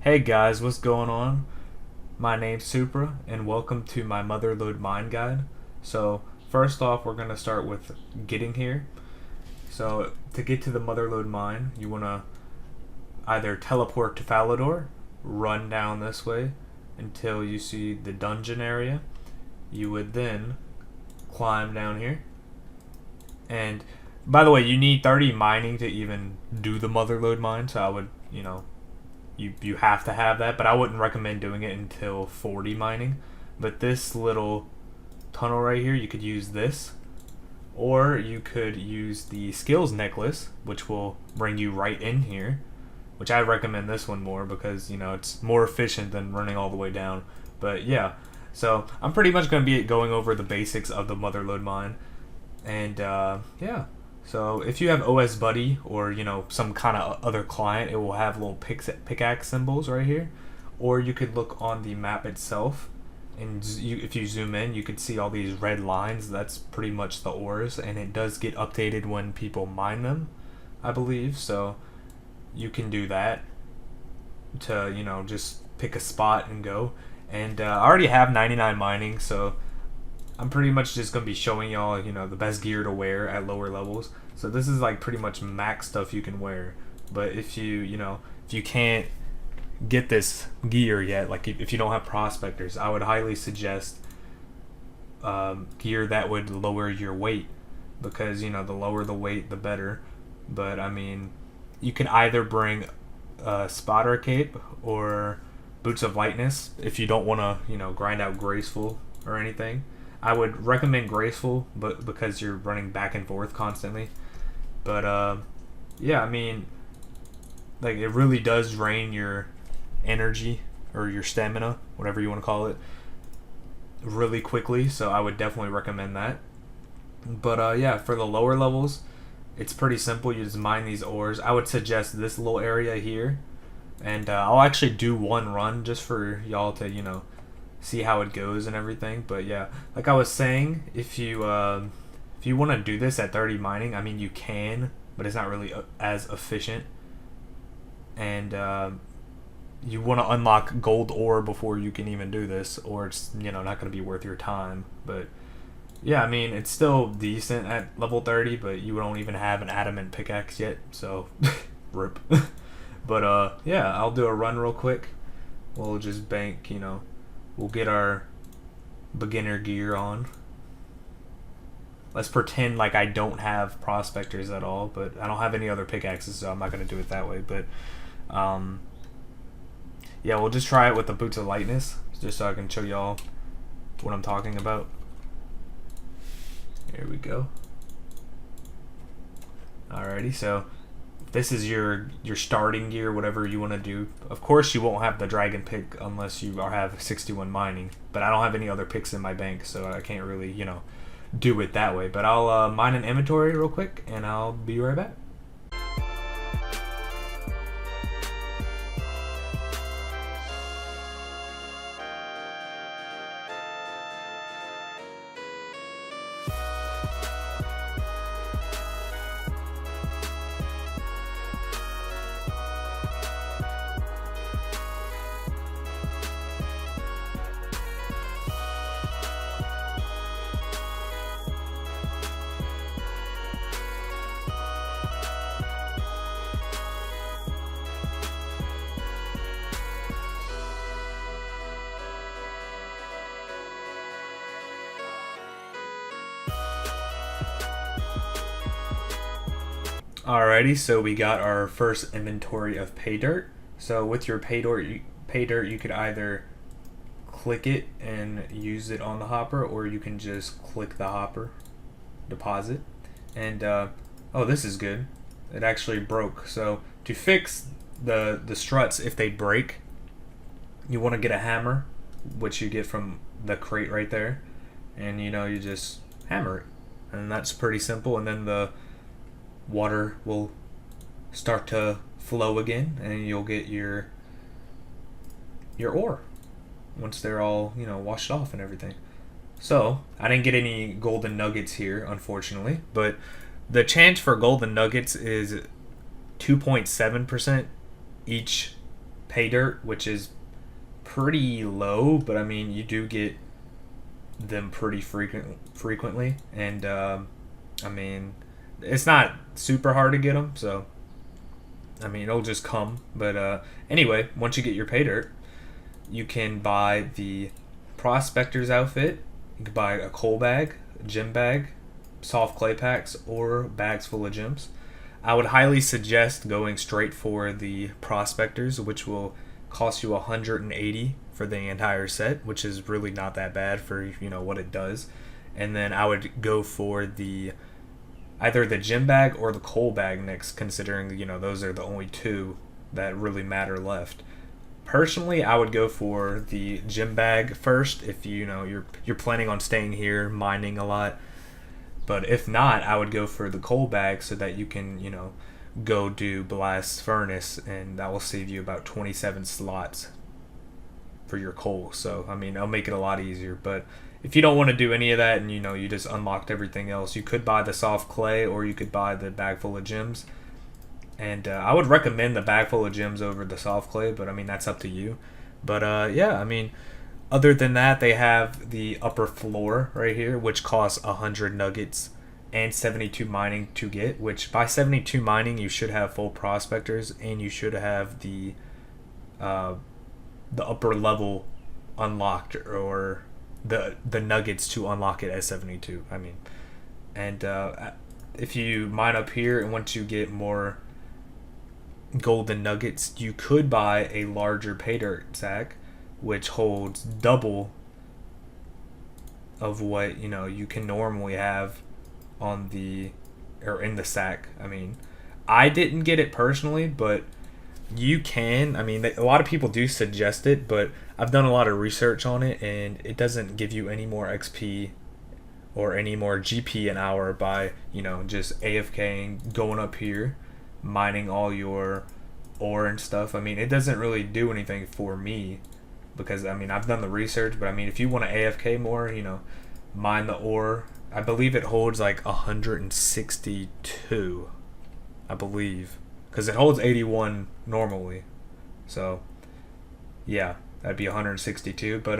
Hey guys, what's going on? My name's Supra, and welcome to my Motherlode mine guide. So, first off, we're going to start with getting here. So, to get to the Motherlode mine, you want to either teleport to Falador, run down this way until you see the dungeon area. You would then climb down here. And, by the way, you need 30 mining to even do the Motherlode mine, so I would, you have to have that, but I wouldn't recommend doing it until 40 mining. But this little tunnel right here, you could use this, or you could use the skills necklace, which will bring you right in here, which I recommend this one more because it's more efficient than running all the way down. But yeah, so I'm pretty much going to be going over the basics of the Motherlode mine, and yeah. So if you have OS Buddy or some kind of other client, it will have little pickaxe symbols right here. Or you could look on the map itself, and if you zoom in, you could see all these red lines. That's pretty much the ores, and it does get updated when people mine them, I believe. So you can do that to just pick a spot and go. And I already have 99 mining, so I'm pretty much just going to be showing y'all, the best gear to wear at lower levels. So this is like pretty much max stuff you can wear. But if if you can't get this gear yet, like if you don't have prospectors, I would highly suggest gear that would lower your weight, because the lower the weight, the better. But I mean, you can either bring a spotter cape or boots of lightness if you don't want to, grind out graceful or anything. I would recommend graceful, but because you're running back and forth constantly. But yeah, I mean, like, it really does drain your energy or your stamina, whatever you want to call it, really quickly. So I would definitely recommend that. But yeah, for the lower levels, it's pretty simple. You just mine these ores. I would suggest this little area here, and I'll actually do one run just for y'all to see how it goes and everything. But yeah, like I was saying, if you want to do this at 30 mining, I mean, you can, but it's not really as efficient. And you want to unlock gold ore before you can even do this, or it's not going to be worth your time. But yeah, I mean, it's still decent at level 30, but you don't even have an adamant pickaxe yet, so rip. But yeah, I'll do a run real quick. We'll just bank, we'll get our beginner gear on. Let's pretend like I don't have prospectors at all, but I don't have any other pickaxes, so I'm not going to do it that way. But yeah, we'll just try it with the boots of lightness, just so I can show y'all what I'm talking about. Here we go. Alrighty, so this is your starting gear, whatever you want to do. Of course, you won't have the dragon pick unless you have 61 mining, but I don't have any other picks in my bank, so I can't really, do it that way. But I'll mine an inventory real quick, and I'll be right back. Alrighty, so we got our first inventory of pay dirt. So with your pay dirt, you could either click it and use it on the hopper, or you can just click the hopper, deposit, and oh, this is good. It actually broke. So to fix the struts, if they break, you want to get a hammer, which you get from the crate right there, and you just hammer it, and that's pretty simple. And then the water will start to flow again, and you'll get your ore once they're all washed off and everything. So I didn't get any golden nuggets here, unfortunately, but the chance for golden nuggets is 2.7% each pay dirt, which is pretty low, but I mean you do get them pretty frequently, and I mean it's not super hard to get them, so I mean it'll just come. But anyway, once you get your pay dirt, you can buy the prospector's outfit. You can buy a coal bag, a gym bag, soft clay packs, or bags full of gems. I would highly suggest going straight for the prospectors, which will cost you 180 for the entire set, which is really not that bad for what it does. And then I would go for the either the gym bag or the coal bag next, considering those are the only two that really matter left. Personally, I would go for the gym bag first if you're planning on staying here mining a lot. But if not, I would go for the coal bag so that you can, go do blast furnace, and that will save you about 27 slots for your coal. So, I mean, I'll make it a lot easier. But if you don't want to do any of that and, you just unlocked everything else, you could buy the soft clay or you could buy the bag full of gems. And I would recommend the bag full of gems over the soft clay, but I mean, that's up to you. But yeah, I mean, other than that, they have the upper floor right here, which costs 100 nuggets and 72 mining to get, which by 72 mining, you should have full prospectors and you should have the upper level unlocked, or the nuggets to unlock it at 72. I mean, and if you mine up here and want to get more golden nuggets, you could buy a larger pay dirt sack, which holds double of what you can normally have on the or in the sack. I mean, I didn't get it personally, but you can. I mean, a lot of people do suggest it, but I've done a lot of research on it, and it doesn't give you any more XP or any more GP an hour by just AFKing, going up here, mining all your ore and stuff. I mean, it doesn't really do anything for me, because I mean, I've done the research. But I mean, if you want to AFK more, mine the ore. I believe it holds like 162, I believe, because it holds 81 normally. So yeah, that'd be 162. But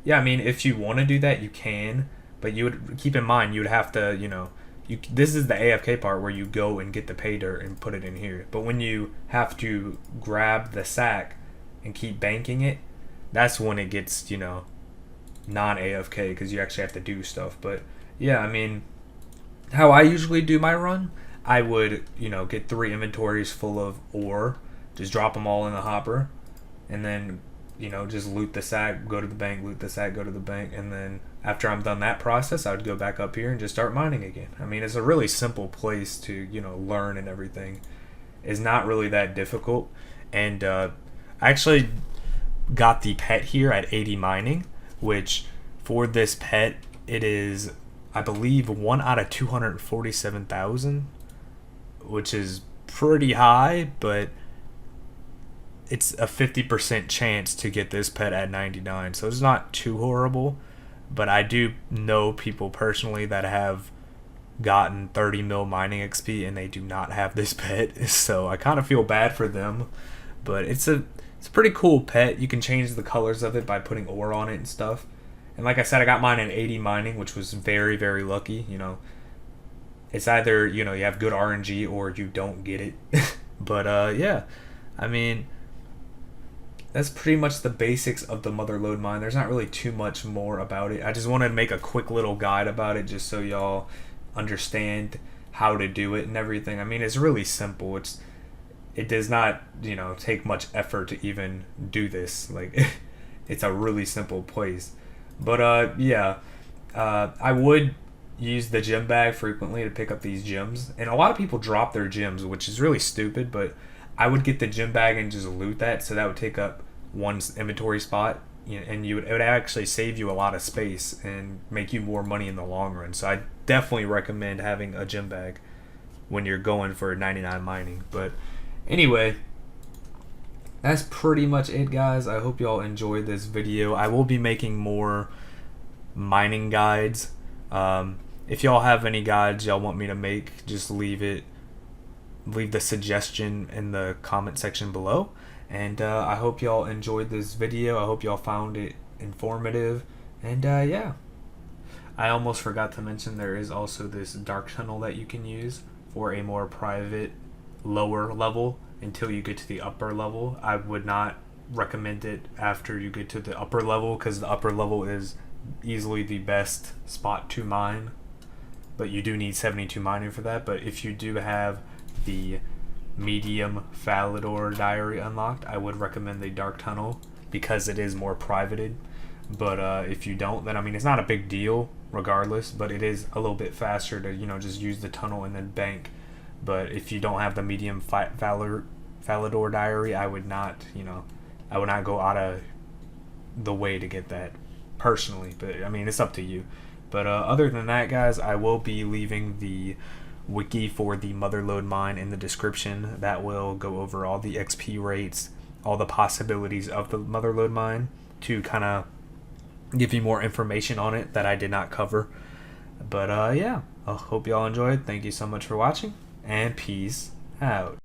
yeah, I mean, if you want to do that, you can, but you would keep in mind you would have to this is the AFK part where you go and get the pay dirt and put it in here. But when you have to grab the sack and keep banking it, that's when it gets, non-AFK, because you actually have to do stuff. But yeah, I mean, how I usually do my run, I would, get 3 inventories full of ore, just drop them all in the hopper, and then, just loot the sack, go to the bank, loot the sack, go to the bank, and then after I'm done that process, I would go back up here and just start mining again. I mean, it's a really simple place to, learn, and everything. It's not really that difficult. And I actually got the pet here at 80 mining, which for this pet, it is, I believe, 1 out of 247,000, which is pretty high, but it's a 50% chance to get this pet at 99, so it's not too horrible. But I do know people personally that have gotten 30 mil mining XP and they do not have this pet, so I kind of feel bad for them. But it's a pretty cool pet. You can change the colors of it by putting ore on it and stuff. And like I said, I got mine at 80 mining, which was very, very lucky. It's either you have good RNG or you don't get it. But yeah, I mean, that's pretty much the basics of the Motherlode mine. There's not really too much more about it. I just wanted to make a quick little guide about it, just so y'all understand how to do it and everything. I mean, it's really simple. It does not, take much effort to even do this. Like, it's a really simple place. But yeah, I would use the gem bag frequently to pick up these gems. And a lot of people drop their gems, which is really stupid, but I would get the gem bag and just loot that, so that would take up one inventory spot, and it would actually save you a lot of space and make you more money in the long run. So I definitely recommend having a gem bag when you're going for 99 mining. But anyway, that's pretty much it, guys. I hope y'all enjoyed this video. I will be making more mining guides. If y'all have any guides y'all want me to make, just leave the suggestion in the comment section below, And I hope y'all enjoyed this video. I hope y'all found it informative. And yeah. I almost forgot to mention there is also this dark tunnel that you can use for a more private, lower level until you get to the upper level. I would not recommend it after you get to the upper level, because the upper level is easily the best spot to mine, but you do need 72 mining for that. But if you do have the medium Falador diary unlocked, I would recommend the dark tunnel because it is more privated. But if you don't, then I mean, it's not a big deal regardless, but it is a little bit faster to, you know, just use the tunnel and then bank. But if you don't have the medium Falador diary, I would not, you know, I would not go out of the way to get that personally. But I mean, it's up to you. But other than that, guys, I will be leaving the wiki for the Motherlode mine in the description. That will go over all the XP rates, all the possibilities of the Motherlode mine, to kind of give you more information on it that I did not cover. But yeah, I hope y'all enjoyed. Thank you so much for watching, and peace out.